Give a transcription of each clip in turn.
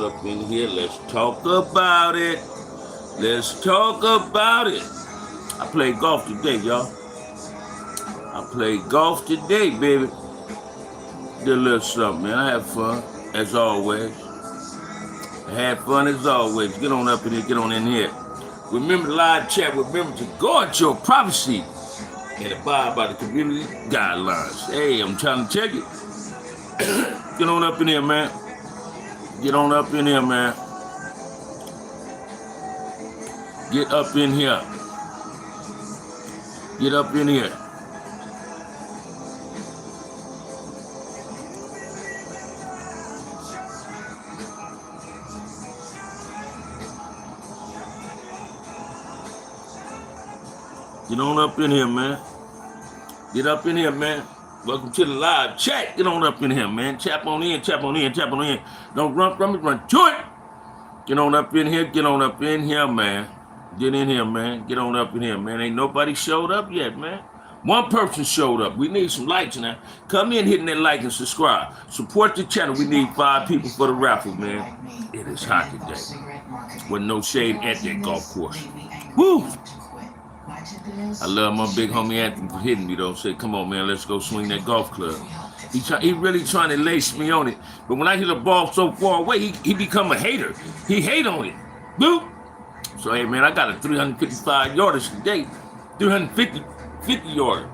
up in here. Let's talk about it. Let's talk about it. I played golf today, y'all. I played golf today, baby. Did a little something, man. I had fun, as always. I had fun as always. Get on up in here, get on in here. Remember the live chat. Remember to guard your privacy and abide by the community guidelines. Hey, I'm trying to check it. Get on up in here, man. Get on up in here, man. Get up in here. Get up in here. Get on up in here, man. Get up in here, man. Welcome to the live chat. Get on up in here, man. Tap on in, tap on in, tap on in. Don't run from it, run to it. Get on up in here, get on up in here, man. Get in here, man. Get on up in here, man. Ain't nobody showed up yet, man. One person showed up. We need some likes now. Come in, hitting that like and subscribe. Support the channel. We need 5 people for the raffle, man. It is hot today. With no shade at that golf course. Woo! I love my big homie Anthony for hitting me, though. Say, come on, man, let's go swing that golf club. He really trying to lace me on it. But when I hit a ball so far away, he become a hater. He hate on it. Boop. So, hey, man, I got a 355 yardage today. 350 yarder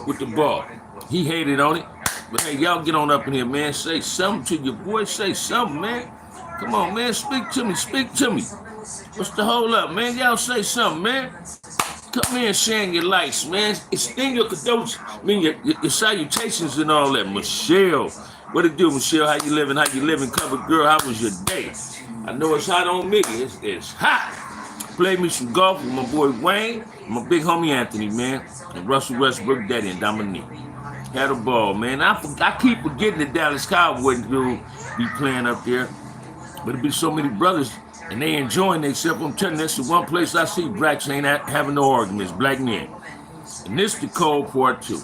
with the ball. He hated on it. But, hey, y'all get on up in here, man. Say something to your boy. Say something, man. Come on, man. Speak to me. Speak to me. What's the hold up, man? Y'all say something, man. Come in sharing your likes, man. Extend your condolences, your salutations and all that. Michelle, what it do, Michelle? How you living? How you living? Covered girl, how was your day? I know it's hot on me. It's hot. Played me some golf with my boy Wayne, my big homie Anthony, man, and Russell Westbrook, Daddy, and Dominique. Had a ball, man. I keep forgetting the Dallas Cowboys dude be playing up there, but it be so many brothers. And they enjoying themselves. I'm telling you, that's the one place I see blacks ain't having no arguments, black men. And this the cold part too.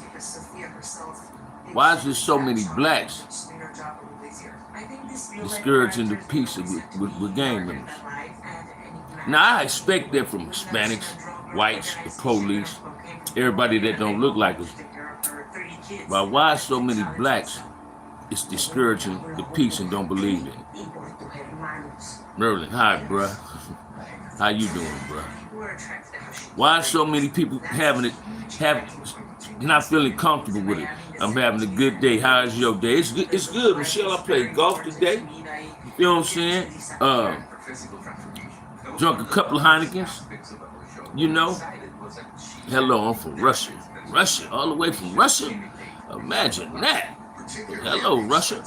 Why is there so many blacks discouraging the peace with gang members? Now I expect that from Hispanics, whites, the police, everybody that don't look like us. But why so many blacks is discouraging the peace and don't believe in it? Merlin, hi, bruh. How you doing, bruh? Why so many people not feeling comfortable with it? I'm having a good day. How's your day? It's good, Michelle. I played golf today. You know what I'm saying? Drunk a couple of Heinekens. You know? Hello, I'm from Russia. Russia, all the way from Russia? Imagine that. Hello, Russia.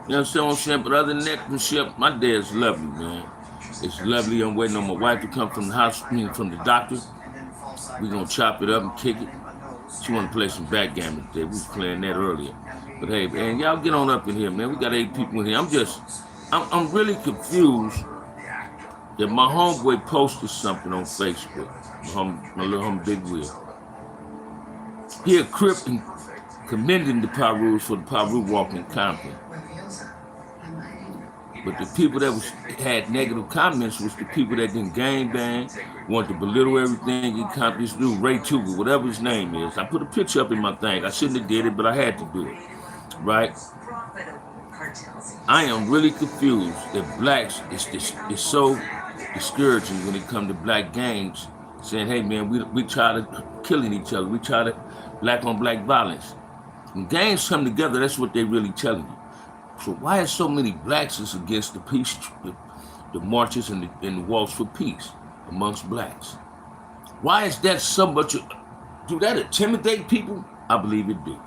You know what I'm saying? But other than that, Michelle, my day is lovely, man. It's lovely. I'm waiting on my wife to come from the hospital, from the doctor. We're going to chop it up and kick it. She want to play some backgammon today. We was playing that earlier. But hey, man, y'all get on up in here, man. We got 8 people in here. I'm really confused that my homeboy posted something on Facebook. My little homie Big Will. He a Crip and commending the Pirus for the Piru walk in Compton. But the people that had negative comments was the people that didn't gangbang, wanted to belittle everything in Compton. This dude, Ray Tuga, whatever his name is. I put a picture up in my thing. I shouldn't have did it, but I had to do it. Right? I am really confused that blacks is so discouraging when it comes to black gangs, saying, hey man, we try to killing each other. We try to black on black violence. When gangs come together, that's what they really telling you. So why is so many blacks is against the peace, the marches and the walks for peace amongst blacks? Why is that so much? Do that intimidate people? I believe it do.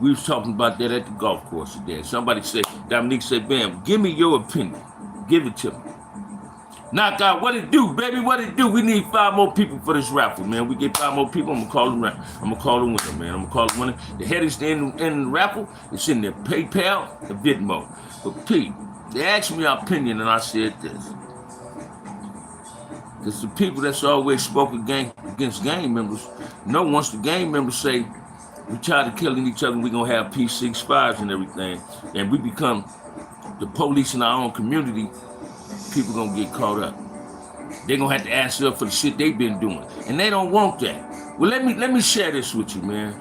We was talking about that at the golf course today. Somebody said, Dominique said, bam, give me your opinion. Give it to me. Knock out, what it do, baby? What it do? We need 5 more people for this raffle, man. We get 5 more people, I'm gonna call them. I'm gonna call the winner, man. I'm gonna call the winner. The head is in the raffle. It's in the PayPal, the Venmo. But Pete, they asked me our opinion, and I said this. Because the people that's always spoken against gang members know once the gang members say we tired of killing each other, we're gonna have P65s and everything, and we become the police in our own community, people gonna get caught up. They're gonna have to answer up for the shit they've been doing. And they don't want that. Well, let me share this with you, man.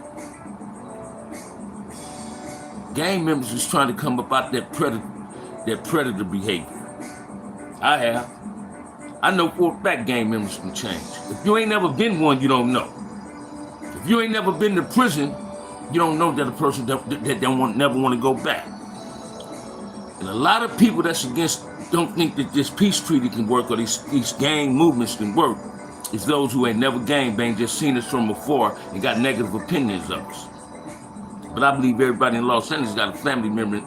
Gang members is trying to come up out that predator behavior. I have. I know for a fact gang members can change. If you ain't never been one, you don't know. If you ain't never been to prison, you don't know that a person that never want to go back. And a lot of people that's against don't think that this peace treaty can work or these gang movements can work. It's those who ain't never gangbanged, just seen us from afar and got negative opinions of us. But I believe everybody in Los Angeles got a family member.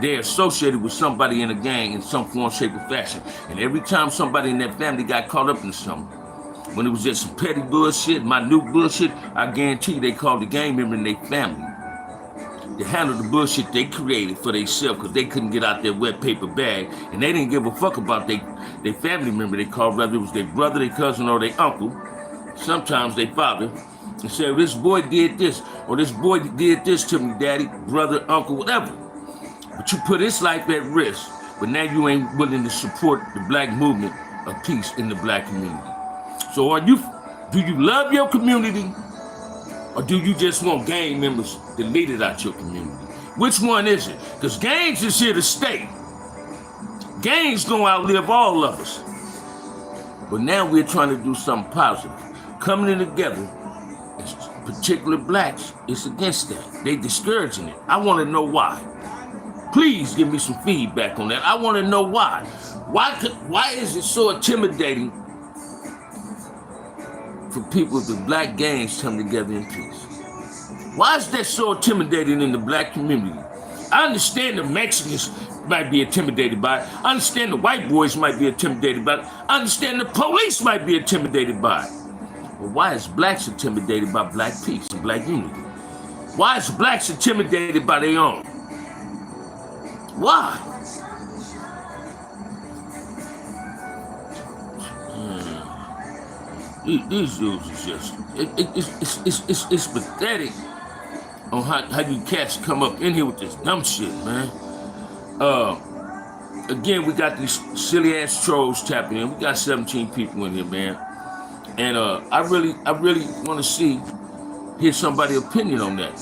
They're associated with somebody in a gang in some form, shape, or fashion. And every time somebody in that family got caught up in something, when it was just some petty bullshit, minute bullshit, I guarantee they called the gang member in their family to handle the bullshit they created for themselves because they couldn't get out their wet paper bag. And they didn't give a fuck about their family member they called, whether it was their brother, their cousin, or their uncle, sometimes their father, and said, well, this boy did this, or this boy did this to me, daddy, brother, uncle, whatever. But you put his life at risk, but now you ain't willing to support the black movement of peace in the black community. So do you love your community, or do you just want gang members deleted out your community? Which one is it? Because gangs is here to stay. Gangs gonna outlive all of us. But now we're trying to do something positive. Coming in together, particular blacks, it's against that. They discouraging it. I want to know why. Please give me some feedback on that. I want to know why. Why is it so intimidating for people if the black gangs come together in peace? Why is that so intimidating in the black community? I understand the Mexicans might be intimidated by it. I understand the white boys might be intimidated by it. I understand the police might be intimidated by it. But why is blacks intimidated by black peace and black unity? Why is blacks intimidated by their own? Why? These dudes is just, it's pathetic on how you cats come up in here with this dumb shit, man. Again, we got these silly ass trolls tapping in. We got 17 people in here, man. And I really want to hear somebody's opinion on that.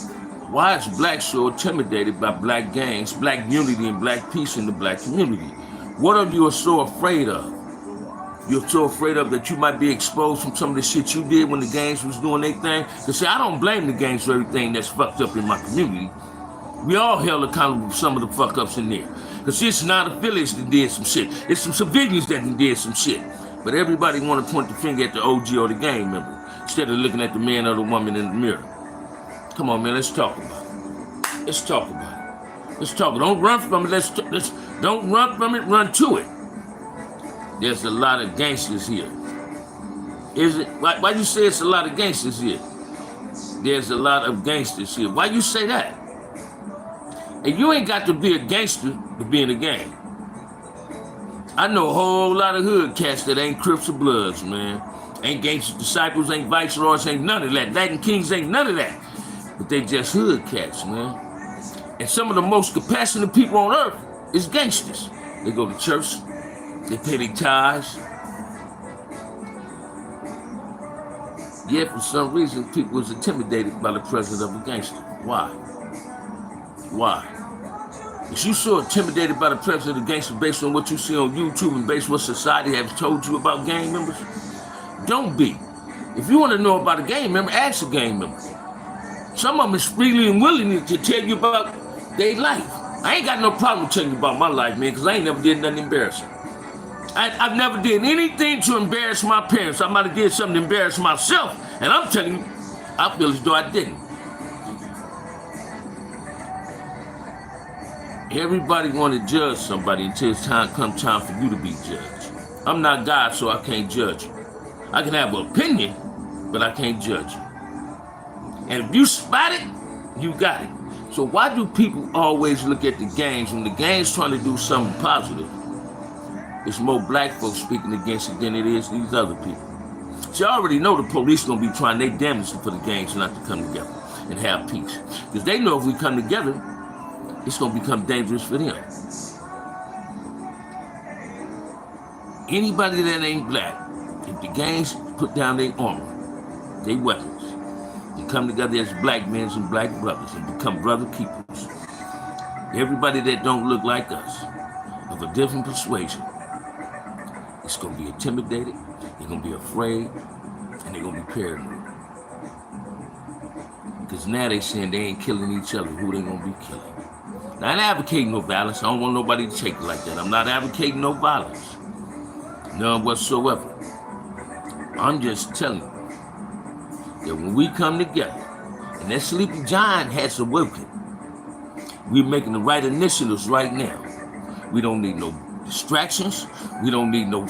Why is black so intimidated by black gangs, black unity, and black peace in the black community? What are you so afraid of? You're so afraid of that you might be exposed from some of the shit you did when the gangs was doing their thing? Because see, I don't blame the gangs for everything that's fucked up in my community. We all held accountable for some of the fuck ups in there. Because it's not affiliates that did some shit. It's some civilians that did some shit. But everybody want to point the finger at the OG or the gang member instead of looking at the man or the woman in the mirror. Come on, man, let's talk about it. Let's talk about it. Let's talk. Don't run from it. Let's don't run from it. Run to it. There's a lot of gangsters here. Is it? Why you say it's a lot of gangsters here? There's a lot of gangsters here. Why you say that? And you ain't got to be a gangster to be in a gang. I know a whole lot of hood cats that ain't Crips or Bloods, man. Ain't gangster disciples, ain't viceroys, ain't none of that. Latin kings ain't none of that. But they just hood cats, man. And some of the most compassionate people on earth is gangsters. They go to church. They pay their tithes. Yet, for some reason, people was intimidated by the presence of a gangster. Why? Why? Is you so intimidated by the presence of the gangster based on what you see on YouTube and based on what society has told you about gang members? Don't be. If you want to know about a gang member, ask a gang member. Some of them is freely and willing to tell you about their life. I ain't got no problem telling you about my life, man, because I ain't never did nothing embarrassing. I've never did anything to embarrass my parents. I might have did something to embarrass myself, and I'm telling you, I feel as though I didn't. Everybody want to judge somebody until it's time for you to be judged. I'm not God, so I can't judge you. I can have an opinion, but I can't judge you. And if you spot it, you got it. So why do people always look at the gangs when the gangs trying to do something positive? It's more black folks speaking against it than it is these other people. So you already know the police gonna be trying their damnedest for the gangs not to come together and have peace. Because they know if we come together, it's gonna become dangerous for them. Anybody that ain't black, if the gangs put down their armor, their weapons, they come together as black men and black brothers and become brother keepers. Everybody that don't look like us, of a different persuasion, it's going to be intimidated, they're going to be afraid, and they're going to be paranoid. Because now they saying they ain't killing each other, who they going to be killing? Now, I ain't advocating no violence. I don't want nobody to take it like that. I'm not advocating no violence. None whatsoever. I'm just telling you that when we come together, and that sleepy giant has awoken, we're making the right initiatives right now. We don't need no distractions. We don't need no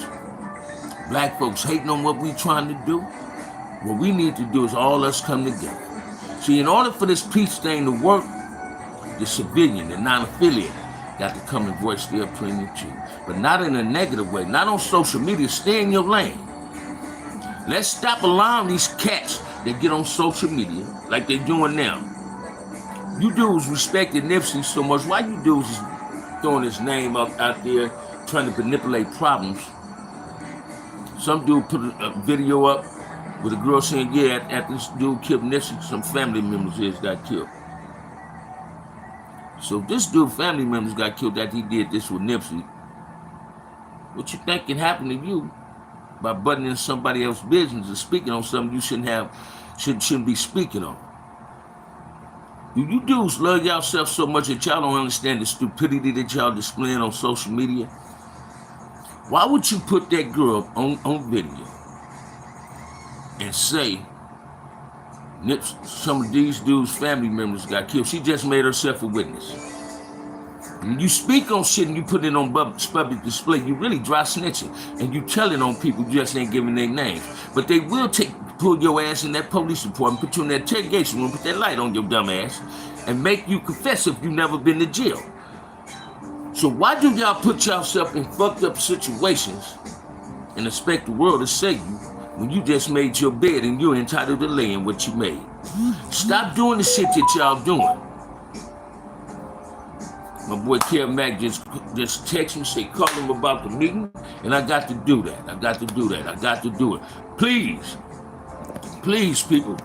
black folks hating on what we're trying to do. What we need to do is all us come together. See, in order for this peace thing to work, the civilian, the non-affiliate, got to come and voice their opinion too. But not in a negative way, not on social media. Stay in your lane. Let's stop allowing these cats that get on social media like they're doing now. You dudes respected Nipsey so much. Why you dudes is throwing his name out there trying to manipulate problems? Some dude put a video up with a girl saying, yeah, after this dude killed Nipsey, some family members of his got killed. So if this dude family members got killed that he did this with Nipsey, what you think can happen to you by butting in somebody else's business or speaking on something you shouldn't be speaking on? Do you dudes love yourself so much that y'all don't understand the stupidity that y'all displaying on social media? Why would you put that girl on video and say some of these dudes' family members got killed? She just made herself a witness. When you speak on shit and you put it on public display, you really dry snitching. And you telling on people you just ain't giving their names. But they will pull your ass in that police department, put you in that interrogation room, put that light on your dumb ass, and make you confess if you've never been to jail. So why do y'all put yourself in fucked up situations and expect the world to save you when you just made your bed and you're entitled to lay in what you made? Stop doing the shit that y'all doing. My boy Kev Mack just texted me, say call him about the meeting, and I got to do that. I got to do it. Please, people.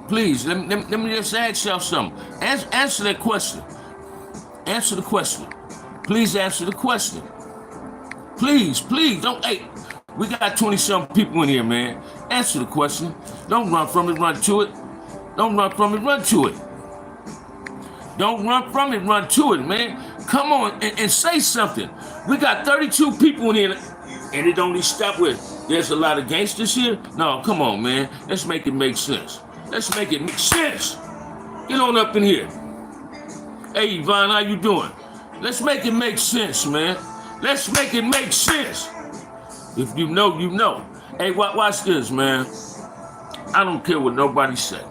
Please, let me just ask y'all something. Answer that question. Answer the question. Please answer the question. Please, don't. Hey, we got 20-something people in here, man. Answer the question. Don't run from it, run to it. Don't run from it, run to it. Don't run from it, run to it, man. Come on and say something. We got 32 people in here, and it only stop with, there's a lot of gangsters here? No, come on, man. Let's make it make sense. Let's make it make sense. Get on up in here. Hey, Yvonne, how you doing? Let's make it make sense, man. Let's make it make sense. If you know, you know. Hey, watch this, man. I don't care what nobody say.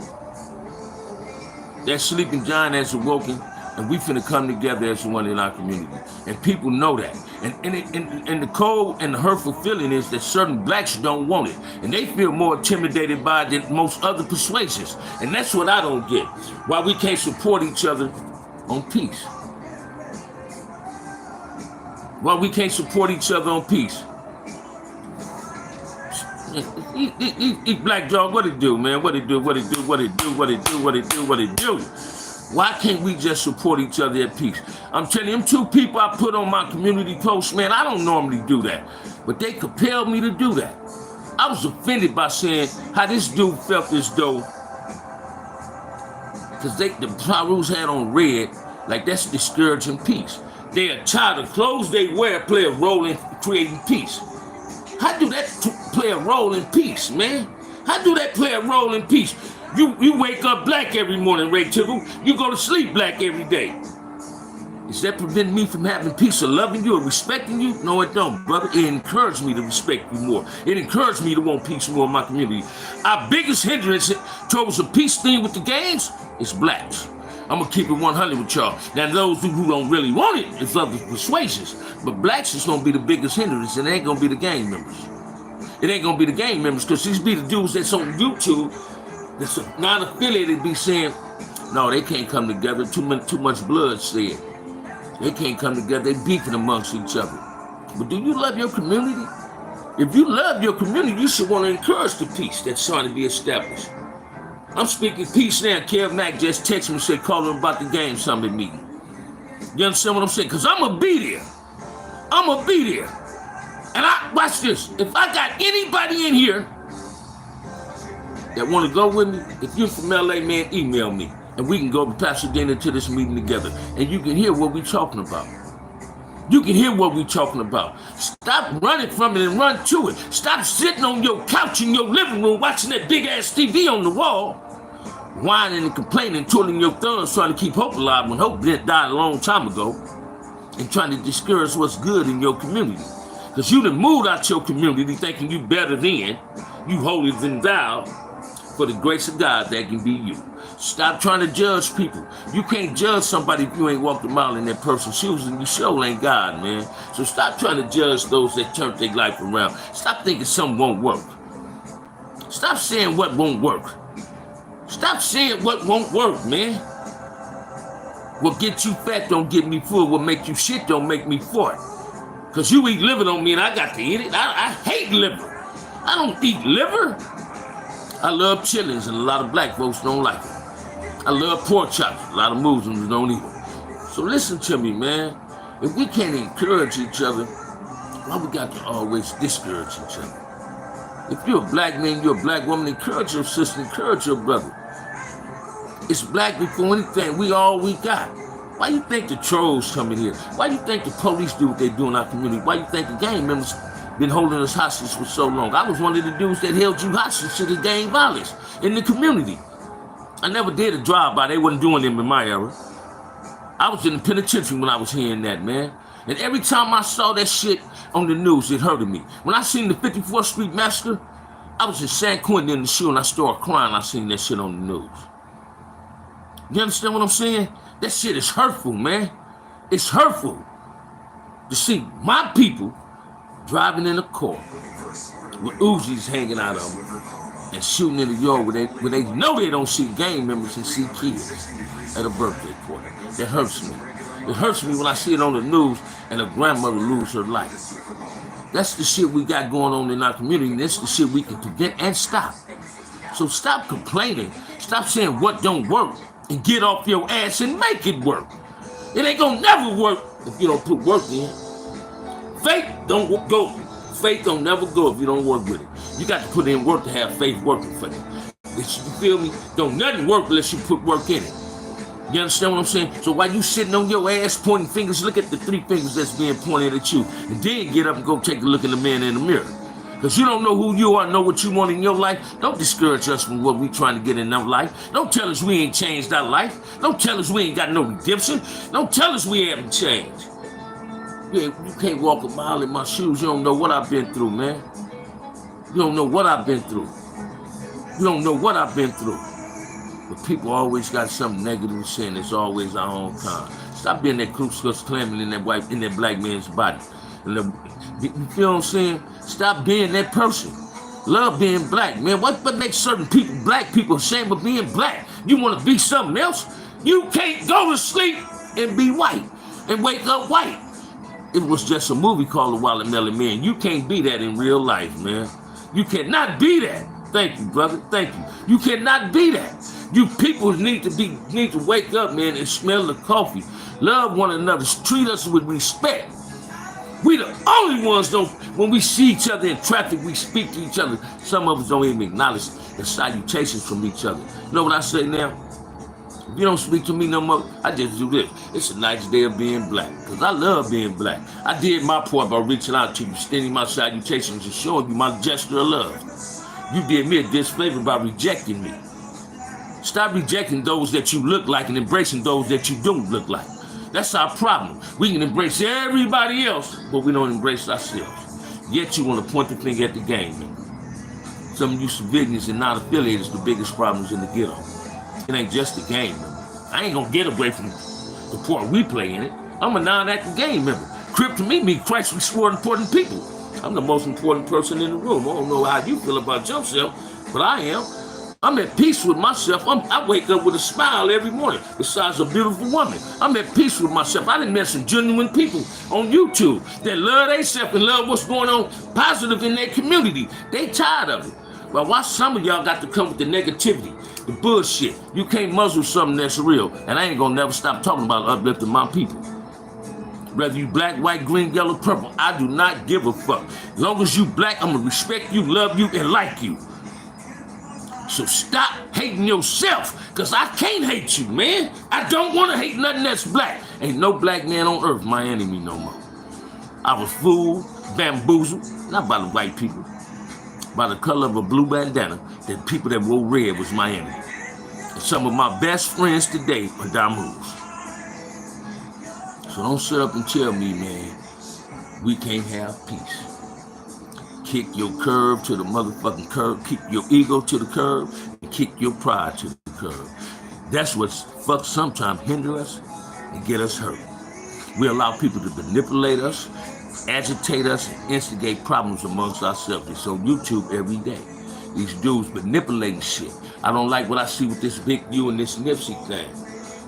That sleeping giant has awoken, and we finna come together as one in our community. And people know that. And the cold and the hurtful feeling is that certain blacks don't want it. And they feel more intimidated by it than most other persuasions. And that's what I don't get. Why we can't support each other on peace. Why we can't support each other on peace. These black dog, what it do, man? What it do? Why can't we just support each other at peace? I'm telling you, them two people I put on my community post, man, I don't normally do that. But they compelled me to do that. I was offended by saying how this dude felt as though, because the Pyros had on red, like that's discouraging peace. They are tired of clothes they wear play a role in creating peace. How do that play a role in peace, man? How do that play a role in peace? You wake up black every morning, Ray Tibble. You go to sleep black every day. Does that prevent me from having peace or loving you or respecting you? No, it don't, brother. It encouraged me to respect you more. It encouraged me to want peace more in my community. Our biggest hindrance towards a peace thing with the gangs is blacks. I'm going to keep it 100 with y'all. Now, those who don't really want it is other persuasions. But blacks is going to be the biggest hindrance, and it ain't going to be the gang members. It ain't going to be the gang members, because these be the dudes that's on YouTube that's not affiliated be saying, no, they can't come together. Too much blood said. They can't come together. They beefing amongst each other. But do you love your community? If you love your community, you should want to encourage the peace that's trying to be established. I'm speaking peace now. Kev Mack just texted me and said, call him about the game summit meeting. You understand what I'm saying? Because I'm going to be there. I'm going to be there. And watch this. If I got anybody in here that want to go with me, if you're from LA, man, email me. And we can go to Pasadena to this meeting together. And you can hear what we're talking about. You can hear what we're talking about. Stop running from it and run to it. Stop sitting on your couch in your living room watching that big-ass TV on the wall, whining and complaining, twirling your thumbs, trying to keep hope alive when hope died a long time ago, and trying to discourage what's good in your community. Because you done moved out your community thinking you better than, you holier than thou, for the grace of God that can be you. Stop trying to judge people. You can't judge somebody if you ain't walked a mile in that person's shoes, and you sure ain't God, man. So stop trying to judge those that turn their life around. Stop thinking something won't work. Stop saying what won't work. Stop saying what won't work, man. What get you fat don't get me full. What make you shit don't make me fart. Because you eat liver don't mean I got to eat it. I hate liver. I don't eat liver. I love chilies, and a lot of black folks don't like it. I love pork chops. A lot of Muslims don't eat it. So listen to me, man. If we can't encourage each other, why we got to always discourage each other? If you're a black man, you're a black woman, encourage your sister, encourage your brother. It's black before anything. We all we got. Why you think the trolls come in here? Why you think the police do what they do in our community? Why you think the gang members been holding us hostage for so long? I was one of the dudes that held you hostage to the gang violence in the community. I never did a drive-by. They wasn't doing them in my era. I was in the penitentiary when I was hearing that, man. And every time I saw that shit on the news, it hurted me. When I seen the 54th Street Massacre, I was in San Quentin in the shoe and I started crying. I seen that shit on the news. You understand what I'm saying? That shit is hurtful, man. It's hurtful to see my people driving in a car with Uzis hanging out of them and shooting in the yard where they know they don't see gang members and see kids at a birthday party. That hurts me. It hurts me when I see it on the news and a grandmother lose her life. That's the shit we got going on in our community, and that's the shit we can prevent and stop. So stop complaining. Stop saying what don't work and get off your ass and make it work. It ain't gonna never work if you don't put work in. Faith don't go. Faith don't never go if you don't work with it. You got to put in work to have faith working for you. You feel me? Don't nothing work unless you put work in it. You understand what I'm saying? So while you sitting on your ass pointing fingers, look at the 3 fingers that's being pointed at you. And then get up and go take a look at the man in the mirror. Because you don't know who you are, know what you want in your life. Don't discourage us from what we trying to get in our life. Don't tell us we ain't changed our life. Don't tell us we ain't got no redemption. Don't tell us we haven't changed. Yeah, you can't walk a mile in my shoes. You don't know what I've been through, man. You don't know what I've been through. You don't know what I've been through. But people always got something negative to say, and it's always our own kind. Stop being that Ku Klux Klan in that black man's body. You feel what I'm saying? Stop being that person. Love being black, man. What makes certain people, black people, ashamed of being black? You want to be something else? You can't go to sleep and be white and wake up white. It was just a movie called The Watermelon Man. You can't be that in real life, man. You cannot be that. Thank you, brother. Thank you. You cannot be that. You people need to wake up, man, and smell the coffee. Love one another. Treat us with respect. We the only ones don't, when we see each other in traffic, we speak to each other. Some of us don't even acknowledge the salutations from each other. You know what I say now? If you don't speak to me no more, I just do this. It's a nice day of being black, because I love being black. I did my part by reaching out to you, extending my salutations and showing you my gesture of love. You did me a disfavor by rejecting me. Stop rejecting those that you look like and embracing those that you don't look like. That's our problem. We can embrace everybody else, but we don't embrace ourselves. Yet you want to point the finger at the game, man. Some of you civilians and non-affiliated the biggest problems in the ghetto. It ain't just the game member. I ain't gonna get away from the part we play in it. I'm a non-active game member. Crip to me means Christ restored important people. I'm the most important person in the room. I don't know how you feel about yourself, but I am. I'm at peace with myself. I wake up with a smile every morning, besides a beautiful woman. I'm at peace with myself. I done met some genuine people on YouTube that love themselves and love what's going on positive in their community. They tired of it. But why some of y'all got to come with the negativity, the bullshit? You can't muzzle something that's real. And I ain't gonna never stop talking about uplifting my people. Whether you black, white, green, yellow, purple, I do not give a fuck. As long as you black, I'm gonna respect you, love you, and like you. So stop hating yourself, because I can't hate you, man. I don't want to hate nothing that's black. Ain't no black man on earth my enemy no more. I was fooled, bamboozled, not by the white people, by the color of a blue bandana, that people that wore red was my enemy. And some of my best friends today are Damus. So don't sit up and tell me, man, we can't have peace. Kick your curb to the motherfucking curb. Kick your ego to the curb and kick your pride to the curb. That's what fuck sometimes hinder us and get us hurt. We allow people to manipulate us, agitate us, and instigate problems amongst ourselves. It's on YouTube every day. These dudes manipulating shit. I don't like what I see with this Big U and this Nipsey thing.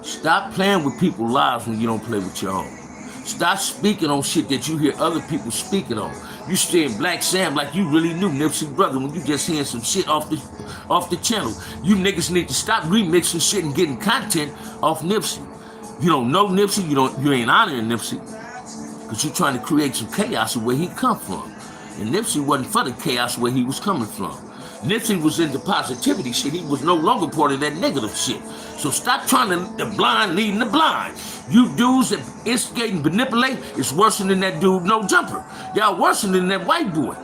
Stop playing with people's lives when you don't play with your own. Stop speaking on shit that you hear other people speaking on. You saying Black Sam like you really knew Nipsey brother when you just hearing some shit off the channel. You niggas need to stop remixing shit and getting content off Nipsey. You don't know Nipsey, you ain't honoring Nipsey, because you're trying to create some chaos of where he come from. And Nipsey wasn't for the chaos where he was coming from. Nipsey was into positivity shit. He was no longer part of that negative shit. So stop trying to the blind leading the blind. You dudes that instigate and manipulate is worse than that dude No Jumper. Y'all worse than that white boy.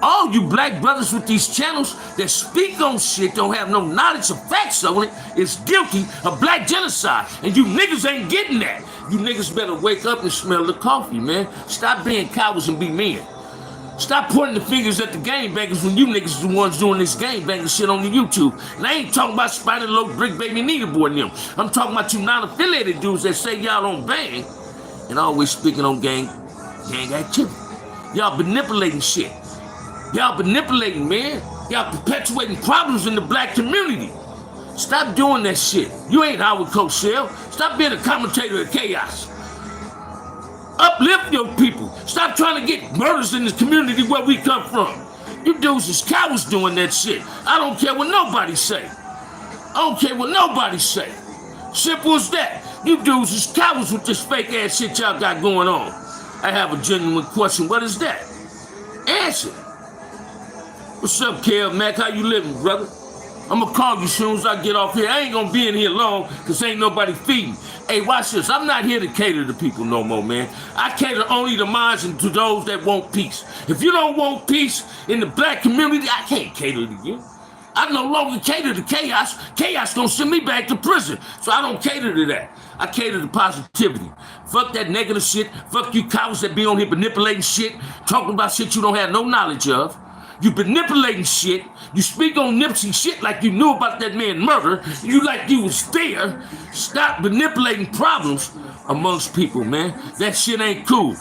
All you black brothers with these channels that speak on shit, don't have no knowledge or facts on it, is guilty of black genocide. And you niggas ain't getting that. You niggas better wake up and smell the coffee, man. Stop being cowards and be men. Stop pointing the fingers at the gangbangers when you niggas is the ones doing this gangbanging shit on the YouTube. And I ain't talking about Spider Low, Brick Baby, Nita Boy and them. I'm talking about you non-affiliated dudes that say y'all don't bang and always speaking on gang activity. Y'all manipulating shit. Y'all manipulating, man. Y'all perpetuating problems in the black community. Stop doing that shit. You ain't Howard Cosell. Stop being a commentator of chaos. Uplift your people. Stop trying to get murders in this community where we come from. You dudes is cowards doing that shit. I don't care what nobody say. I don't care what nobody say. Simple as that. You dudes is cowards with this fake ass shit y'all got going on. I have a genuine question. What is that? Answer. What's up, Kel Mac? How you living, brother? I'm gonna call you as soon as I get off here. I ain't gonna be in here long because ain't nobody feeding. Hey, watch this. I'm not here to cater to people no more, man. I cater only to minds and to those that want peace. If you don't want peace in the black community, I can't cater to you. I no longer cater to chaos. Chaos gonna send me back to prison. So I don't cater to that. I cater to positivity. Fuck that negative shit. Fuck you cowards that be on here manipulating shit, talking about shit you don't have no knowledge of. You manipulating shit. You speak on Nipsey shit like you knew about that man murder. You like you was there. Stop manipulating problems amongst people, man. That shit ain't cool.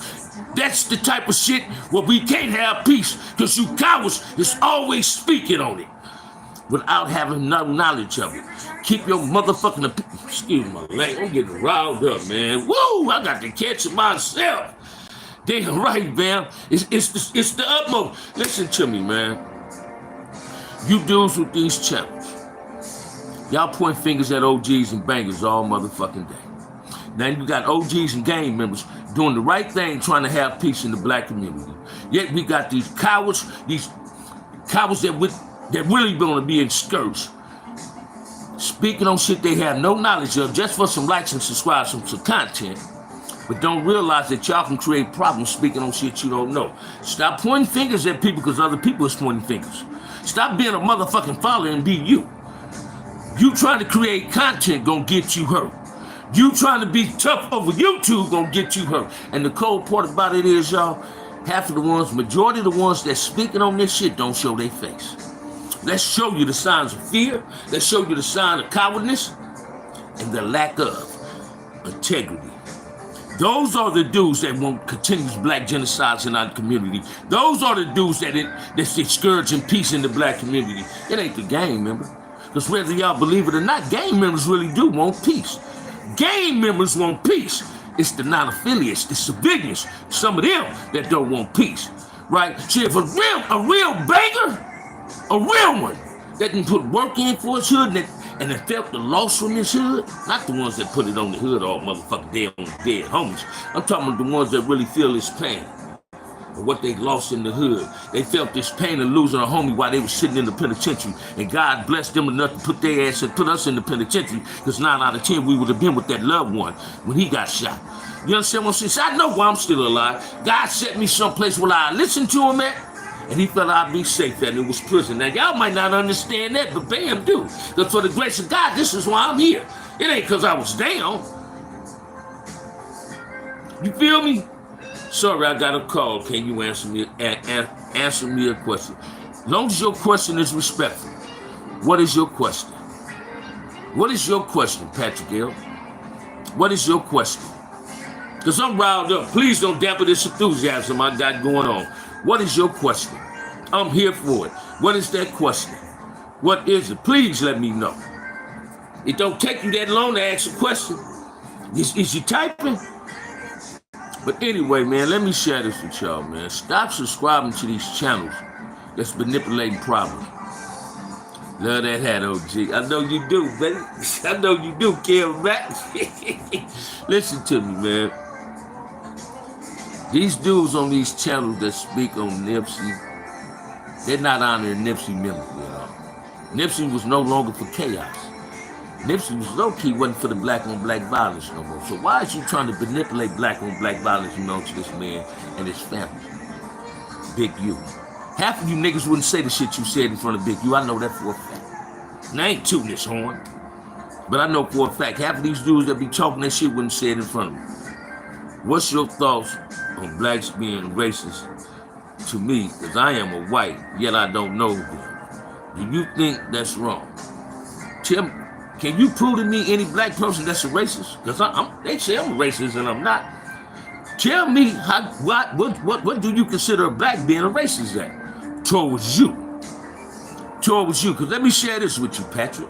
That's the type of shit where we can't have peace, because you cowards is always speaking on it without having no knowledge of it. Keep your motherfucking, excuse my language, I'm getting riled up, man. Woo, I got to catch it myself. Damn right, man. It's the utmost. Listen to me, man. You dudes with these channels, y'all point fingers at OGs and bangers all motherfucking day. Now you got OGs and gang members doing the right thing, trying to have peace in the black community. Yet we got these cowards that really gonna be in skirts, speaking on shit they have no knowledge of just for some likes and subscribes, some content, but don't realize that y'all can create problems speaking on shit you don't know. Stop pointing fingers at people because other people is pointing fingers. Stop being a motherfucking follower and be you. You trying to create content gonna get you hurt. You trying to be tough over YouTube gonna get you hurt. And the cold part about it is, y'all, majority of the ones that speaking on this shit don't show their face. Let's show you the signs of fear. Let's show you the sign of cowardness and the lack of integrity. Those are the dudes that want continuous black genocides in our community. Those are the dudes that's discouraging peace in the black community. It ain't the game, remember? Because whether y'all believe it or not, gang members really do want peace. Gang members want peace. It's the non-affiliates, the civilians, some of them that don't want peace, right? See, if a real banger, a real one, that can put work in for his hood and that felt the loss from his hood, not the ones that put it on the hood all motherfucking dead homies. I'm talking about the ones that really feel this pain of what they lost in the hood. They felt this pain of losing a homie while they were sitting in the penitentiary. And God blessed them enough to put their ass and put us in the penitentiary, because 9 out of 10 we would have been with that loved one when he got shot. You understand what I'm saying? I know why I'm still alive. God set me someplace where I listened to him at, and he felt I'd be safe at, and it was prison. Now, y'all might not understand that, but bam, do. Because for the grace of God, this is why I'm here. It ain't because I was down. You feel me? Sorry, I got a call. Can you answer me a question? As long as your question is respectful. What is your question? What is your question, Patrick L? What is your question? Because I'm riled up. Please don't dampen this enthusiasm I got going on. What is your question? I'm here for it. What is that question? What is it? Please let me know. It don't take you that long to ask a question. Is you typing? But anyway, man, let me share this with y'all, man. Stop subscribing to these channels that's manipulating problems. Love that hat, OG. I know you do, baby. I know you do, Kim Mack. Listen to me, man. These dudes on these channels that speak on Nipsey, they're not honoring Nipsey memory, you know. Nipsey was no longer for chaos. Nipsey was low-key, wasn't for the black-on-black violence no more. So why is you trying to manipulate black-on-black violence amongst this man and his family? Big U. Half of you niggas wouldn't say the shit you said in front of Big U. I know that for a fact. And I ain't tooting this horn, but I know for a fact half of these dudes that be talking that shit wouldn't say it in front of me. What's your thoughts on blacks being racist to me? Because I am a white, yet I don't know them. Do you think that's wrong? Tim, can you prove to me any black person that's a racist? Because they say I'm a racist and I'm not. Tell me what do you consider a black being a racist at? Towards you. Towards you. Because let me share this with you, Patrick.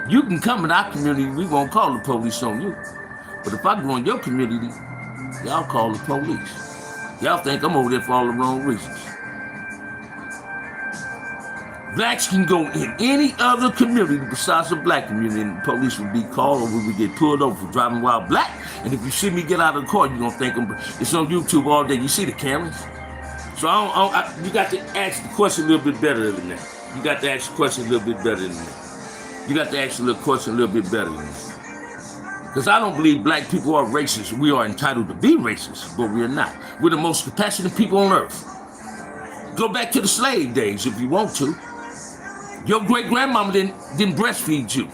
You can come in our community, we won't call the police on you. But if I go in your community, y'all call the police. Y'all think I'm over there for all the wrong reasons. Blacks can go in any other community besides the black community, and the police would be called, or we would get pulled over for driving while black. And if you see me get out of the car, you're going to think it's on YouTube all day. You see the cameras? So you got to ask the question a little bit better than that. You got to ask the question a little bit better than that. You got to ask the question a little bit better than that. Because I don't believe black people are racist. We are entitled to be racist, but we're not. We're the most compassionate people on earth. Go back to the slave days if you want to. Your great-grandmama didn't breastfeed you.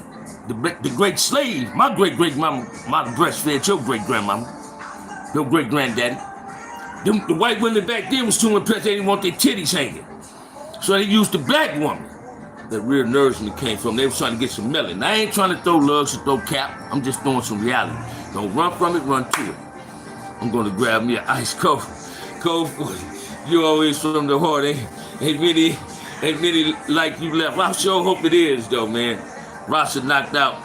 The great slave, my great-great-mama, breastfed your great-grandmama, your great-granddaddy. The white women back then was too impressed they didn't want their titties hanging. So they used the black woman that real nourishment came from. They was trying to get some melon. I ain't trying to throw lugs or throw cap. I'm just throwing some reality. Don't run from it, run to it. I'm going to grab me an ice cold for you always from the heart. Ain't many like you left. I sure hope it is, though, man. Rasta knocked out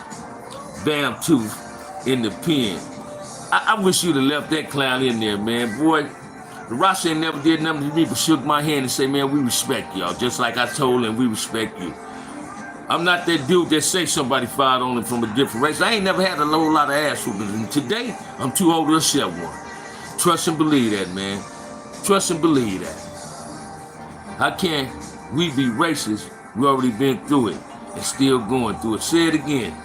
Bam Tooth in the pen. I wish you'd have left that clown in there, man. Boy, the Rasta ain't never did nothing to me but shook my hand and say, man, we respect y'all. Just like I told him, we respect you. I'm not that dude that say somebody fired on him from a different race. I ain't never had a whole lot of ass whoopings. And today, I'm too old to accept one. Trust and believe that, man. Trust and believe that. How can we be racist? We already been through it and still going through it. Say it again.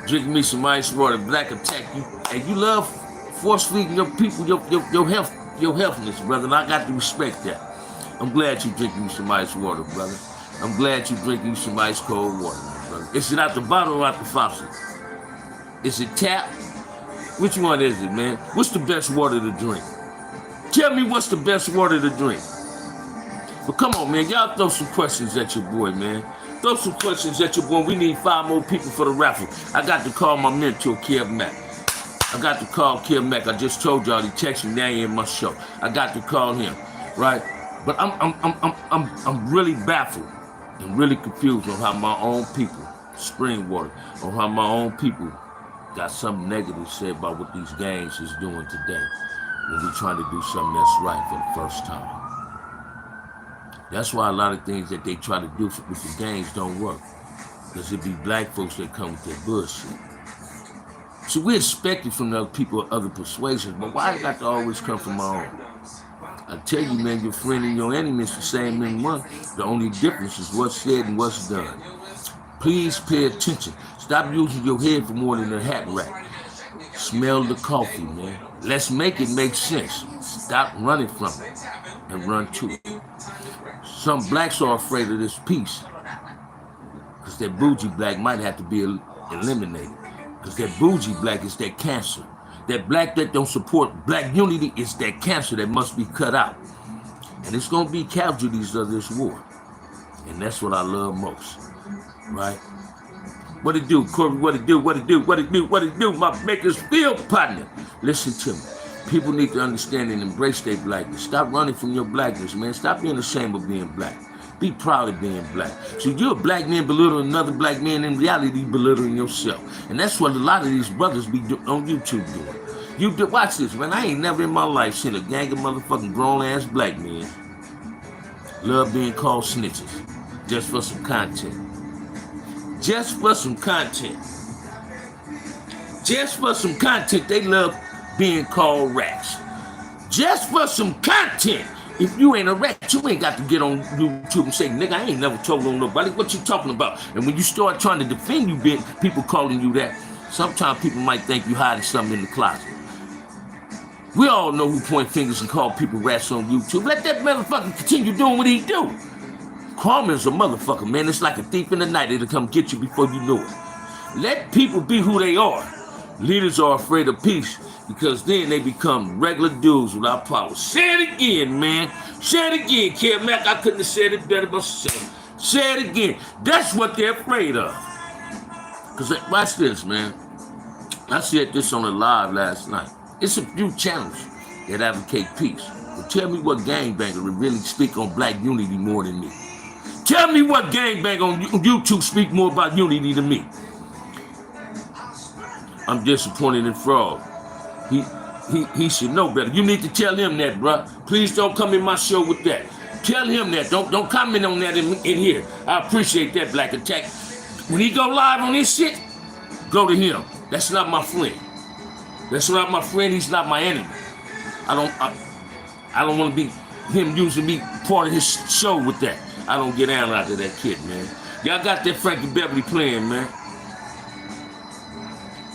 Drinking me some ice water, black attack you. And you love force feeding your people, your healthness, brother. And I got to respect that. I'm glad you drinking some ice water, brother. I'm glad you drinking some ice cold water, brother. Is it out the bottle or out the faucet? Is it tap? Which one is it, man? What's the best water to drink? Tell me what's the best water to drink. But come on, man. Y'all throw some questions at your boy, man. Throw some questions at your boy. We need 5 more people for the raffle. I got to call my mentor, Kim Mack. I got to call Kim Mack. I just told y'all he texted me now in my show. I got to call him, right? But I'm really baffled and really confused on how my own people, Springwater, on how my own people got something negative to say about what these gangs is doing today when we're trying to do something that's right for the first time. That's why a lot of things that they try to do with the gangs don't work. Because it be black folks that come with their bullshit. So we expect it from the people of other persuasions, but why it got to always come from my own? I tell you, man, your friend and your enemy is the same in one. The only difference is what's said and what's done. Please pay attention. Stop using your head for more than a hat rack. Smell the coffee, man. Let's make it make sense. Stop running from it and run to it. Some blacks are afraid of this peace because that bougie black might have to be eliminated. Because that bougie black is that cancer. That black that don't support black unity is that cancer that must be cut out. And it's going to be casualties of this war. And that's what I love most. Right? What it do, Corey? What it do? What it do? What it do? What it do? My makers feel partner. Listen to me. People need to understand and embrace their blackness. Stop running from your blackness, man. Stop being ashamed of being black. Be proud of being black. So you're a black man belittling another black man, in reality belittling yourself. And that's what a lot of these brothers be on YouTube doing. Watch this, man. I ain't never in my life seen a gang of motherfucking grown-ass black men love being called snitches just for some content. Just for some content. Just for some content, they love being called rats. Just for some content. If you ain't a rat, you ain't got to get on YouTube and say, nigga, I ain't never told on nobody. What you talking about? And when you start trying to defend you, people calling you that, sometimes people might think you hiding something in the closet. We all know who point fingers and call people rats on YouTube. Let that motherfucker continue doing what he do. Karma is a motherfucker, man. It's like a thief in the night. It'll come get you before you know it. Let people be who they are. Leaders are afraid of peace because then they become regular dudes without power. Say it again, man. Say it again, Kid Mac. I couldn't have said it better myself. Say it again. That's what they're afraid of. Because watch this, man. I said this on a live last night. It's a few channels that advocate peace. But tell me what gangbanger would really speak on black unity more than me. Tell me what gangbanger on YouTube speak more about unity than me. I'm disappointed in Frog. He should know better. You need to tell him that, bruh. Please don't come in my show with that. Tell him that. Don't comment on that in here. I appreciate that, Black Attack. When he go live on this shit, go to him. That's not my friend. That's not my friend. He's not my enemy. I don't want to be him using me part of his show with that. I don't get down out of that kid, man. Y'all got that Frankie Beverly playing, man.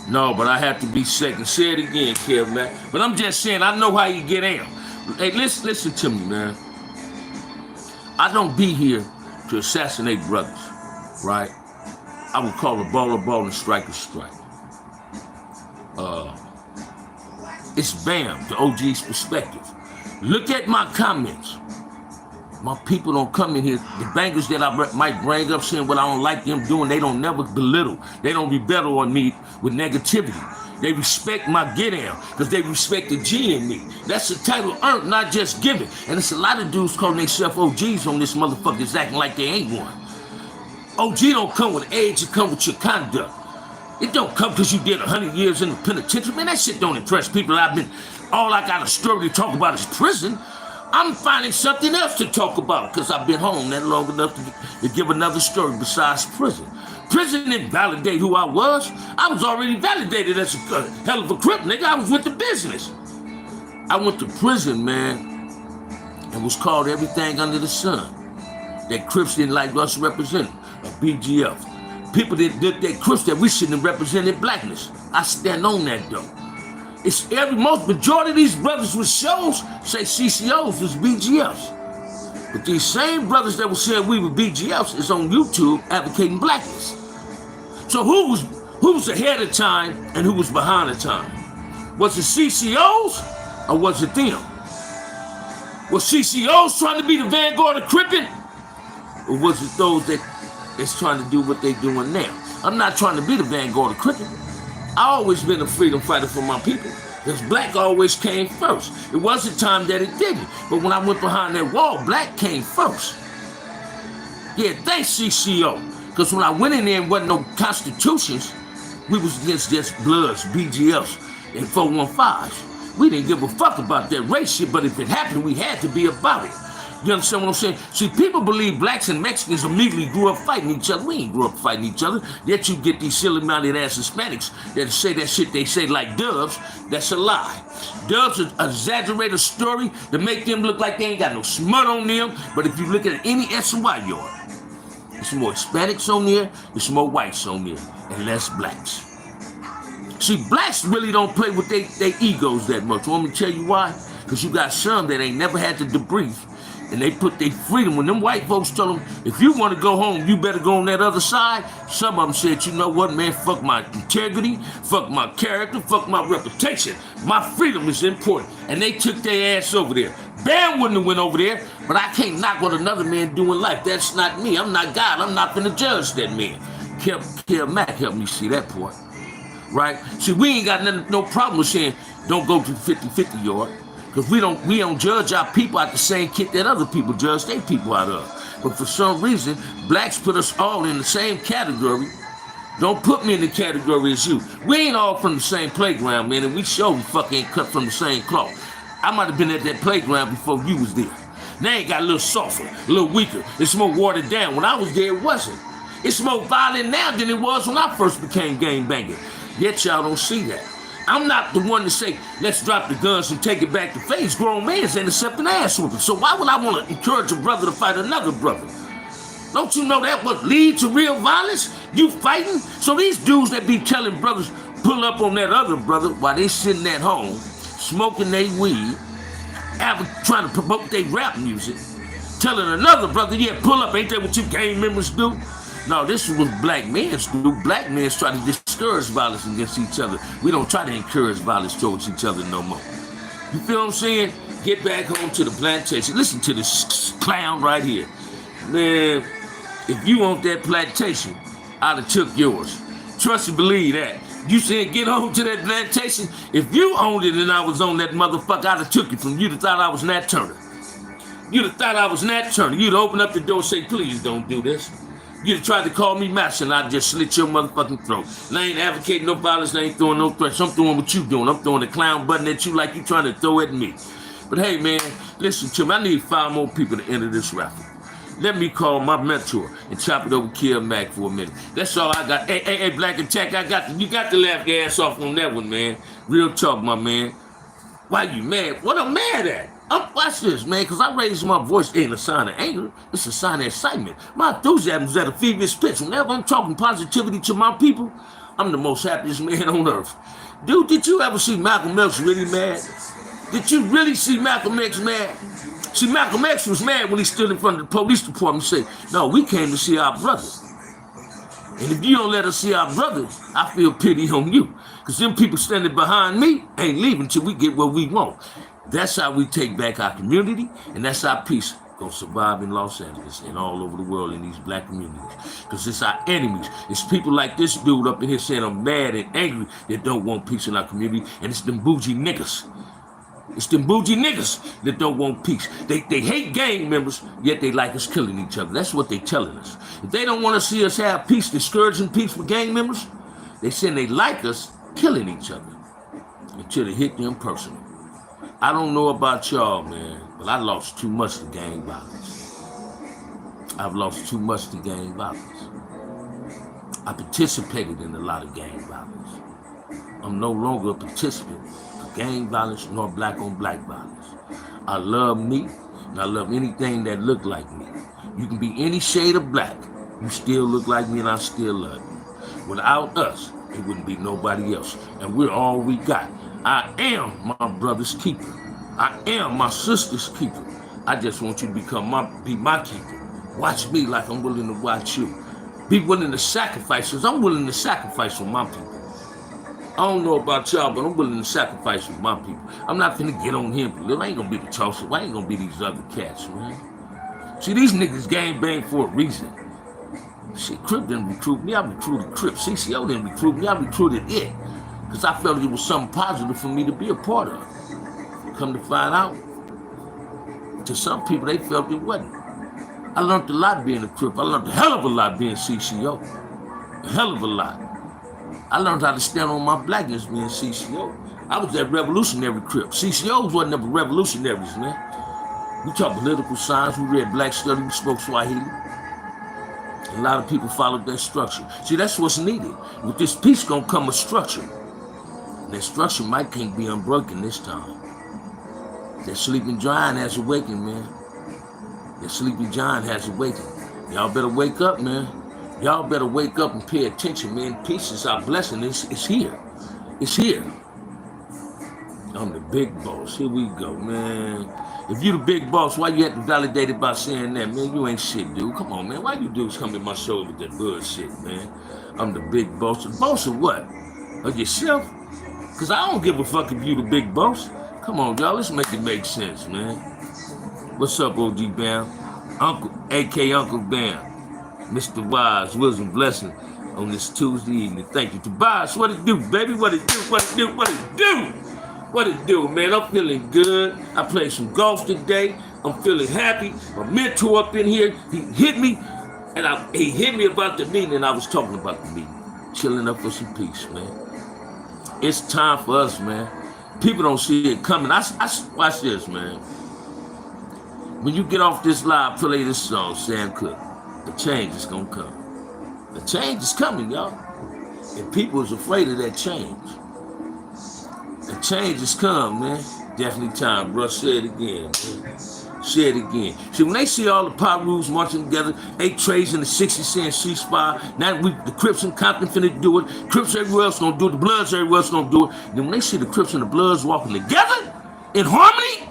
No, but I have to be second. Say it again, Kev, man. But I'm just saying, I know how you get down. Hey, listen to me, man. I don't be here to assassinate brothers, right? I would call a ball and strike a strike. It's BAM, the OG's perspective. Look at my comments. My people don't come in here. The bangers that I might bring up saying what I don't like them doing, they don't never belittle. They don't rebuttal on me with negativity. They respect my get down because they respect the G in me. That's a title earned, not just given. And it's a lot of dudes calling themselves OGs on this motherfucker that's acting like they ain't one. OG don't come with age, it come with your conduct. It don't come because you did 100 years in the penitentiary. Man, that shit don't impress people. All I got a story to talk about is prison. I'm finding something else to talk about because I've been home that long enough to give another story besides prison. Prison didn't validate who I was. I was already validated as a hell of a crip, nigga. I was with the business. I went to prison, man, and was called everything under the sun that Crips didn't like us representing, a BGF. People that Crips that we shouldn't have represented blackness. I stand on that, though. It's majority of these brothers with shows say CCOs was BGFs. But these same brothers that were saying we were BGFs is on YouTube advocating blackness. So who was ahead of time and who was behind the time? Was it CCOs or was it them? Was CCOs trying to be the vanguard of cripping? Or was it those that's trying to do what they're doing now? I'm not trying to be the vanguard of cripping. I always been a freedom fighter for my people. Because black always came first. It was a time that it didn't. But when I went behind that wall, black came first. Yeah, thanks CCO. Because when I went in there and wasn't no constitutions, we was against just Bloods, BGFs, and 415s. We didn't give a fuck about that race shit, but if it happened, we had to be about it. You understand what I'm saying? See, people believe blacks and Mexicans immediately grew up fighting each other. We ain't grew up fighting each other. Yet you get these silly-minded ass Hispanics that say that shit they say like Dubs. That's a lie. Dubs exaggerate a story to make them look like they ain't got no smut on them. But if you look at any SY yard, there's more Hispanics on there, there's more whites on there, and less blacks. See, blacks really don't play with their egos that much. Want me to tell you why? Because you got some that ain't never had to debrief, and they put their freedom. When them white folks tell them, if you want to go home, you better go on that other side. Some of them said, you know what, man, fuck my integrity, fuck my character, fuck my reputation. My freedom is important. And they took their ass over there. Bam wouldn't have went over there, but I can't knock what another man do in life. That's not me. I'm not God. I'm not going to judge that man. Kev Mack helped me see that part. Right? See, we ain't got no problem with saying don't go to the 50-50 yard. Because we don't judge our people out the same kit that other people judge their people out of. But for some reason, blacks put us all in the same category. Don't put me in the category as you. We ain't all from the same playground, man, and we sure fucking ain't cut from the same cloth. I might have been at that playground before you was there. Now it got a little softer, a little weaker. It's more watered down. When I was there, it wasn't. It's more violent now than it was when I first became gangbanging. Yet y'all don't see that. I'm not the one to say, let's drop the guns and take it back to face. Grown man's ain't accepting ass whooping. So why would I want to encourage a brother to fight another brother? Don't you know that would lead to real violence? You fighting? So these dudes that be telling brothers, pull up on that other brother while they sitting at home, smoking their weed, trying to promote their rap music, telling another brother, yeah, pull up, ain't that what you gang members do? No, this is what black men do. Black men try to discourage violence against each other. We don't try to encourage violence towards each other no more. You feel what I'm saying? Get back home to the plantation. Listen to this clown right here. Man, if you want that plantation, I'd have took yours. Trust and believe that. You said get home to that plantation. If you owned it and I was on that motherfucker, I'd have took it from you. You'd have thought I was Nat Turner. You'd have thought I was Nat Turner. You'd open up the door and say, please don't do this. You'd have tried to call me master and I'd just slit your motherfucking throat. And I ain't advocating no violence, I ain't throwing no threats. I'm throwing what you doing. I'm throwing the clown button at you like you trying to throw at me. But hey, man, listen to me. I need 5 more people to enter this raffle. Let me call my mentor and chop it over Kev Mack for a minute. That's all I got. Hey, Black Attack, you got to laugh your ass off on that one, man. Real talk, my man. Why you mad? What I'm mad at? Watch this, man, because I raised my voice ain't a sign of anger. It's a sign of excitement. My enthusiasm is at a feverish pitch. Whenever I'm talking positivity to my people, I'm the most happiest man on earth. Dude, did you ever see Malcolm X really mad? Did you really see Malcolm X mad? See, Malcolm X was mad when he stood in front of the police department and said, no, we came to see our brother. And if you don't let us see our brother, I feel pity on you. Because them people standing behind me ain't leaving till we get what we want. That's how we take back our community, and that's how peace gonna survive in Los Angeles and all over the world in these black communities. Because it's our enemies. It's people like this dude up in here saying I'm mad and angry that don't want peace in our community, and it's them bougie niggas. It's them bougie niggas that don't want peace. They hate gang members, yet they like us killing each other. That's what they telling us. If they don't want to see us have peace, discouraging peace with gang members, they saying they like us killing each other until it hit them personally. I don't know about y'all, man, but I lost too much to gang violence. I've lost too much to gang violence. I participated in a lot of gang violence. I'm no longer a participant of gang violence nor black on black violence. I love me, and I love anything that look like me. You can be any shade of black. You still look like me, and I still love you. Without us, it wouldn't be nobody else. And we're all we got. I am my brother's keeper. I am my sister's keeper. I just want you to be my keeper. Watch me like I'm willing to watch you. Be willing to sacrifice, because I'm willing to sacrifice for my people. I don't know about y'all, but I'm willing to sacrifice for my people. I'm not finna get on him. I ain't gonna be the Tulsa. I ain't gonna be these other cats, man. See, these niggas gang bang for a reason. Shit, Crip didn't recruit me. I recruited Crip. CCO didn't recruit me. I recruited it. Because I felt it was something positive for me to be a part of. Come to find out, to some people, they felt it wasn't. I learned a lot being a Crip. I learned a hell of a lot being CCO. A hell of a lot. I learned how to stand on my blackness being CCO. I was that revolutionary Crip. CCOs wasn't never revolutionaries, man. We taught political science, we read black study, we spoke Swahili. A lot of people followed that structure. See, that's what's needed. With this peace gonna come a structure. And that structure can't be unbroken this time. That sleeping giant has awakened, man. That sleeping giant has awakened. Y'all better wake up, man. Y'all better wake up and pay attention, man. Peace is our blessing. It's here. It's here. I'm the big boss. Here we go, man. If you the big boss, why you have to validate it by saying that, man? You ain't shit, dude. Come on, man. Why you dudes come to my show with that bullshit, man? I'm the big boss. The boss of what? Of yourself? Because I don't give a fuck if you the big boss. Come on, y'all. Let's make it make sense, man. What's up, OG Bam? Uncle, a.k.a. Uncle Bam. Mr. Wise, wisdom, blessing on this Tuesday evening. Thank you. Tobias, what it do, baby? What it do? What it do? What it do? What it do, man? I'm feeling good. I played some golf today. I'm feeling happy. My mentor up in here, he hit me, and he hit me about the meeting, and I was talking about the meeting. Chilling up for some peace, man. It's time for us, man. People don't see it coming. I watch this, man. When you get off this live, play this song, Sam Cooke. The change is gonna come. The change is coming, y'all. And people is afraid of that change. The change has come, man. Definitely time, bro. Say it again, man. Say it again. See, when they see all the Pirus marching together, 8 trays in the 60 cent ceasefire, now the Crips and Compton finna do it. Crips everywhere else gonna do it. The Bloods everywhere else gonna do it. And then when they see the Crips and the Bloods walking together in harmony,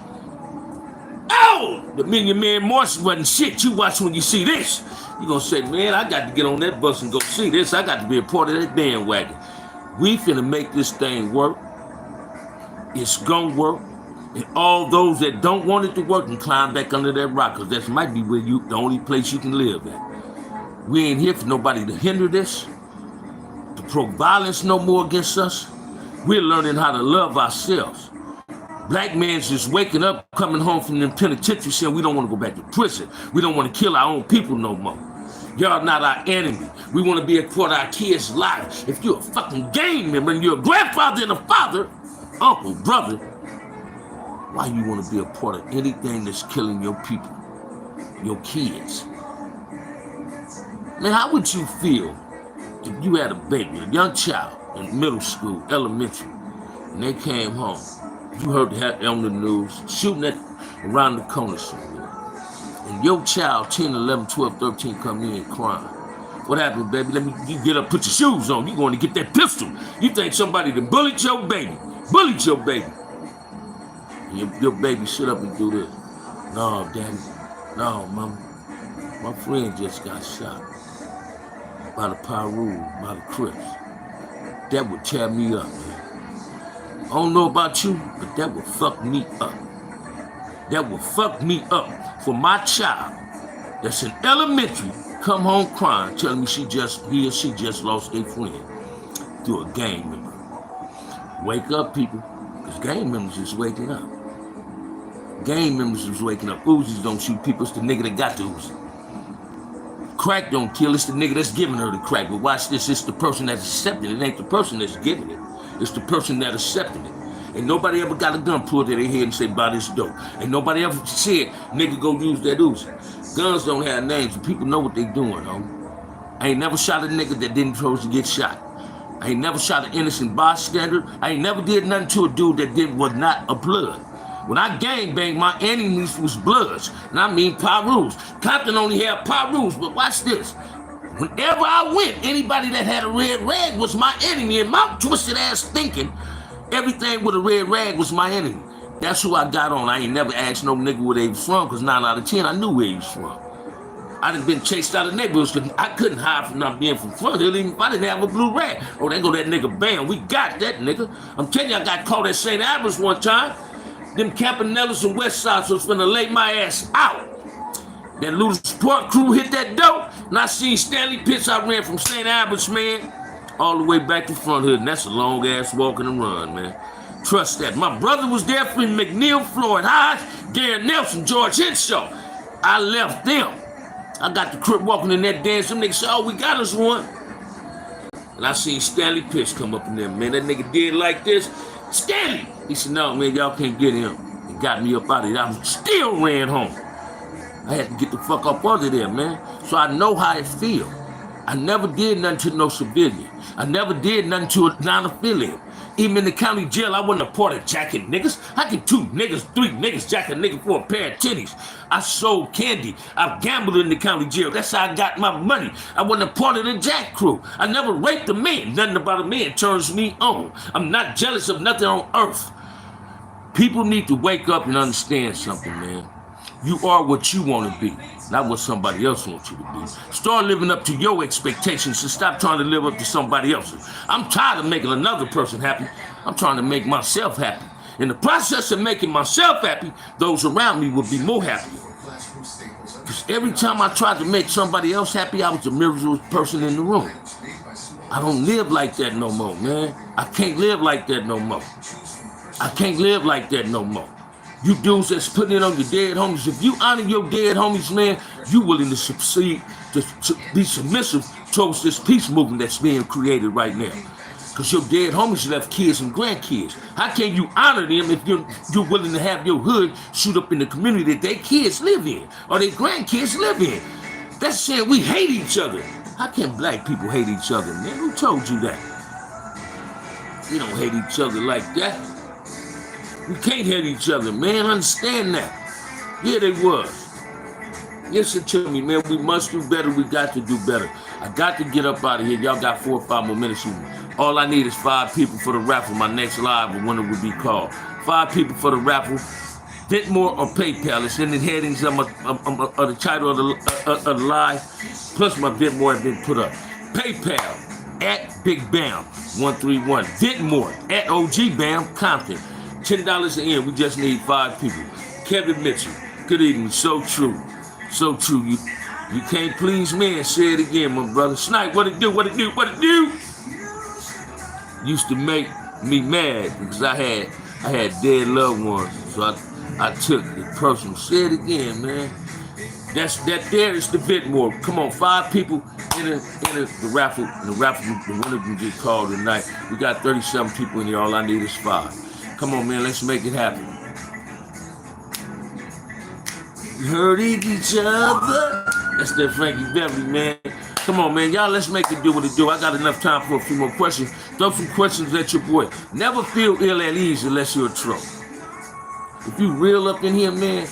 oh, the Million Man March wasn't shit. You watch when you see this. You gonna say, man, I got to get on that bus and go see this. I got to be a part of that bandwagon. We finna make this thing work. It's gonna work. And all those that don't want it to work can climb back under that rock, because that might be where the only place you can live at. We ain't here for nobody to hinder this, to provoke violence no more against us. We're learning how to love ourselves. Black man's just waking up, coming home from them penitentiaries saying we don't want to go back to prison. We don't want to kill our own people no more. Y'all not our enemy. We want to be a part of our kids' lives. If you're a fucking gang member and you're a grandfather and a father, uncle, brother, why you want to be a part of anything that's killing your people, your kids? Man, how would you feel if you had a baby, a young child in middle school, elementary, and they came home? You heard that on the news, shooting at around the corner somewhere. And your child, 10, 11, 12, 13, come in crying. What happened, baby? You get up, put your shoes on. You going to get that pistol. You think somebody that bullied your baby. Bullied your baby. And your baby sit up and do this. No, daddy. No, mama. My friend just got shot by the Piru, by the Crips. That would tear me up, man. I don't know about you, but that would fuck me up. That would fuck me up for my child that's in elementary, come home crying, telling me he or she just lost a friend through a gang member. Wake up, people, because gang members is waking up. Gang members is waking up. Uzis don't shoot people, it's the nigga that got the Uzi. Crack don't kill, it's the nigga that's giving her the crack. But watch this, it's the person that's accepting it. It ain't the person that's giving it. It's the person that accepted it. And nobody ever got a gun pulled to their head and say, buy this dope. And nobody ever said, nigga, go use that Uzi. Guns don't have names, and people know what they doing, homie. I ain't never shot a nigga that didn't supposed to get shot. I ain't never shot an innocent bystander. I ain't never did nothing to a dude that was not a blood. When I gangbanged, my enemies was Bloods. And I mean Pirus. Compton only had Pirus, but watch this. Whenever I went, anybody that had a red rag was my enemy. And my twisted ass thinking, everything with a red rag was my enemy. That's who I got on. I ain't never asked no nigga where they was from, because 9 out of 10, I knew where he was from. I done been chased out of neighborhoods because I couldn't hide from not being from Front Hill, even if I didn't have a blue rag. Oh, there go that nigga Bam. We got that nigga. I'm telling you, I got caught at St. Albert's one time. Them Campanellas and West Side was finna lay my ass out. That little support crew hit that dope, and I seen Stanley Pitts. I ran from St. Albert's, man, all the way back to Front Hood, and that's a long ass walk and run, man. Trust that. My brother was there for McNeil, Floyd Hodge, Gary Nelson, George Henshaw. I left them. I got the crib walking in that dance. Them niggas said, oh, we got us one. And I seen Stanley Pitts come up in there, man. That nigga did like this. Stanley! He said, no, man, y'all can't get him. He got me up out of there. I still ran home. I had to get the fuck up out of there, man. So I know how it feel. I never did nothing to no civilian. I never did nothing to a non-affiliate. Even in the county jail, I wasn't a part of jacking niggas. I get 2 niggas, 3 niggas jack a nigga for a pair of titties. I sold candy. I gambled in the county jail. That's how I got my money. I wasn't a part of the jack crew. I never raped a man. Nothing about a man turns me on. I'm not jealous of nothing on earth. People need to wake up and understand something, man. You are what you want to be, not what somebody else wants you to be. Start living up to your expectations and stop trying to live up to somebody else's. I'm tired of making another person happy. I'm trying to make myself happy. In the process of making myself happy, those around me will be more happy. Because every time I tried to make somebody else happy, I was the miserable person in the room. I don't live like that no more, man. I can't live like that no more. I can't live like that no more. You dudes that's putting it on your dead homies, if you honor your dead homies, man, you willing to succeed, to be submissive towards this peace movement that's being created right now. Because your dead homies left kids and grandkids. How can you honor them if you're willing to have your hood shoot up in the community that their kids live in or their grandkids live in? That's saying we hate each other. How can black people hate each other, man? Who told you that? We don't hate each other like that. We can't hate each other, man. Understand that. Yeah, they was. Listen to me, man. We must do better. We got to do better. I got to get up out of here. Y'all got 4 or 5 more minutes. All I need is 5 people for the raffle. My next live or when it would be called. 5 people for the raffle. Venmo or PayPal. It's in the headings of the title of the live. Plus my Venmo has been put up. PayPal at Big Bam 131. Venmo at OG Bam Compton. $10 in. We just need 5 people. Kevin Mitchell. Good evening. So true. So true. You can't please me and say it again, my brother. Snipe, what it do? What it do? What it do? Used to make me mad because I had dead loved ones. So I took it personal. Say it again, man. That there is the bit more. Come on, 5 people in the raffle. The one of them get called tonight. We got 37 people in here. All I need is 5. Come on, man, let's make it happen. We hurt each other. That's that Frankie Beverly, man. Come on, man, y'all, let's make it do what it do. I got enough time for a few more questions. Throw some questions at your boy. Never feel ill at ease unless you're a troll. If you real up in here, man,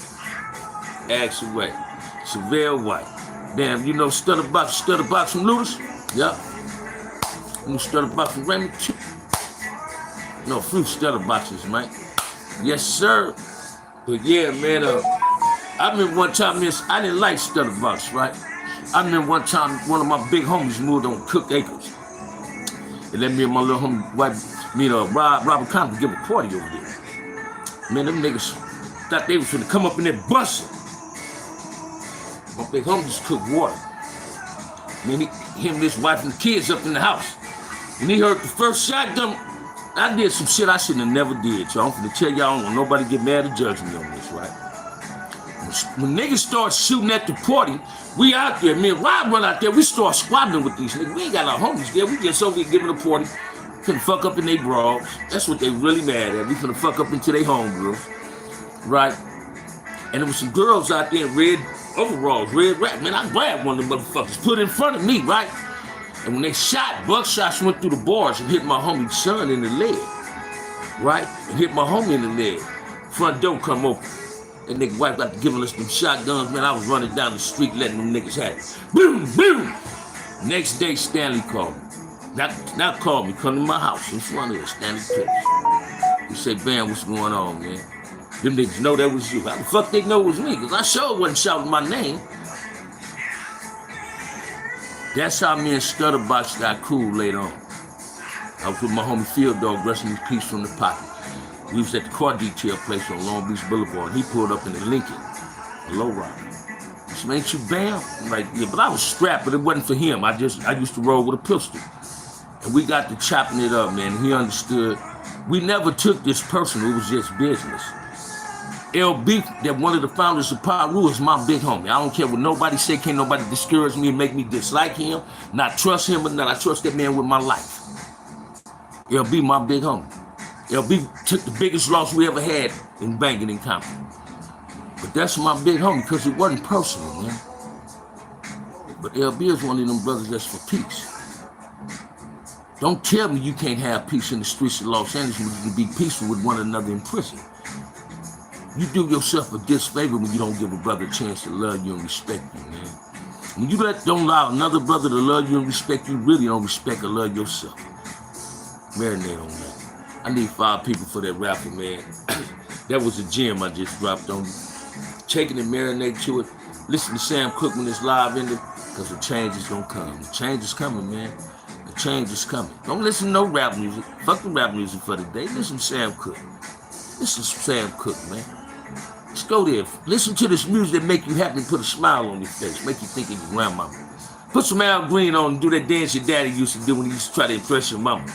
ask away. Chevelle White. Damn, you know Stutterbox from Looters? Yup. You know Stutterbox from Raymond? No, fruit stutter boxes, man. Yes, sir. But yeah, man, I remember one time, I didn't like stutter box, right? I remember one time, one of my big homies moved on Cook Acres. And let me and my little homie, Robert Compton, give a party over there. Man, them niggas thought they was finna come up in there busting. My big homie just cooked water. Man, him, his wife, and the kids up in the house. And he heard the first shotgun. I did some shit I shouldn't have never did, so I'm finna tell y'all, I don't want nobody get mad or judge me on this, right? When niggas start shooting at the party, we out there, me and Rob run out there, we start squabbling with these niggas. We ain't got our homies there, we just over here giving a party, finna fuck up in they bras. That's what they really mad at. We finna fuck up into their homegirls, right? And there was some girls out there in red overalls, red rap. Man, I grabbed one of them motherfuckers, put it in front of me, right? And when they shot, buckshots went through the bars and hit my homie's son in the leg, right? And hit my homie in the leg. Front door come open. That nigga wife got to giving us them shotguns, man. I was running down the street letting them niggas have it. Boom, boom. Next day, Stanley called me. Not called me, come to my house in front of us, Stanley Pitts. He said, Bam, what's going on, man? Them niggas know that was you. How the fuck they know it was me? Because I sure wasn't shouting my name. That's how me and Stutterbox got cool later on. I was with my homie Field Dog, resting his piece from the pocket. We was at the car detail place on Long Beach Boulevard. He pulled up in the Lincoln, a low rider. He said, ain't you Bam? I'm like, yeah, but I was strapped, but it wasn't for him. I used to roll with a pistol. And we got to chopping it up, man. He understood. We never took this personal, it was just business. LB, that one of the founders of Paru, is my big homie. I don't care what nobody say. Can't nobody discourage me and make me dislike him, not trust him or not. I trust that man with my life. LB, my big homie. LB took the biggest loss we ever had in banking in Compton. But that's my big homie because it wasn't personal, man. But LB is one of them brothers that's for peace. Don't tell me you can't have peace in the streets of Los Angeles when you can be peaceful with one another in prison. You do yourself a disfavor when you don't give a brother a chance to love you and respect you, man. When you don't allow another brother to love you and respect you, really don't respect or love yourself. Marinate on that. I need 5 people for that raffle, man. That was a gem I just dropped on you. Take it and marinate to it. Listen to Sam Cooke when it's live in it, because the change is gonna come. The change is coming, man. The change is coming. Don't listen to no rap music. Fuck the rap music for the day. Listen to Sam Cooke. Listen to Sam Cooke, man. Let's go there. Listen to this music that make you happy and put a smile on your face. Make you think of your grandmama. Put some Al Green on and do that dance your daddy used to do when he used to try to impress your mama.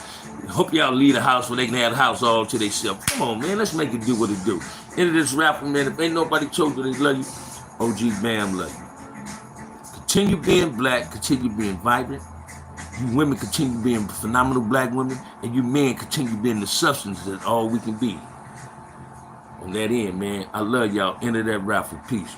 Hope y'all leave the house where they can have the house all to themselves. Come on, man. Let's make it do what it do. End of this raffle, man. If ain't nobody told you they love you, OG Bam love you. Continue being black. Continue being vibrant. You women continue being phenomenal black women. And you men continue being the substance that all we can be. On that end, man, I love y'all. End of that raffle. Peace.